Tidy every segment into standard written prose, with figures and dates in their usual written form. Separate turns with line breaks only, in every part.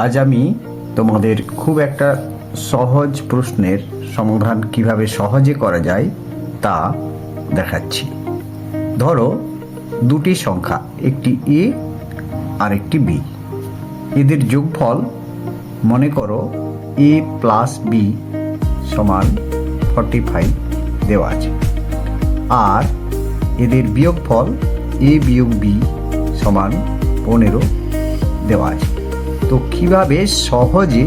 আজ আমি তোমাদের খুব একটা সহজ প্রশ্নের সমাধান কিভাবে সহজে করা যায় তা দেখাচ্ছি। ধরো দুটি সংখ্যা, একটি এ আর একটি বি, এদের যোগফল মনে করো এ প্লাস বি সমান 45 দেওয়া আছে, আর এদের বিয়োগফল এ বিয়োগ বি সমান 15 দেওয়া আছে। তো কিভাবে সহজে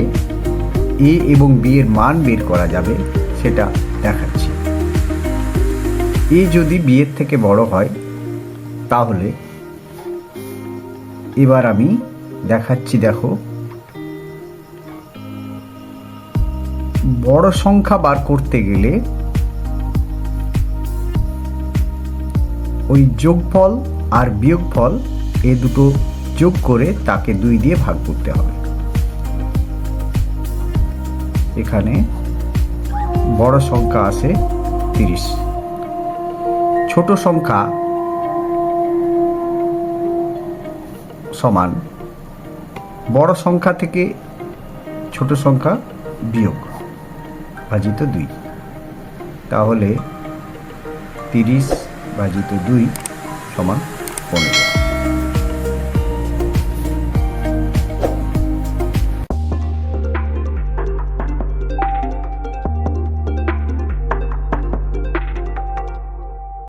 এ এবং বি এর মান বের করা যাবে সেটা দেখাচ্ছি। এ যদি বি এর থেকে বড় হয় তাহলে এবার আমি দেখাচ্ছি। দেখো, বড় সংখ্যা বার করতে গেলে ওই যোগফল আর বিয়োগফল এ দুটো যোগ করে তাকে 2 দিয়ে ভাগ করতে হবে। এখানে বড় সংখ্যা আসে 30। ছোট সংখ্যা সমান বড় সংখ্যা থেকে ছোট সংখ্যা বিয়োগ ভাজিত 2, তাহলে 30 ভাজিত 2 সমান 15।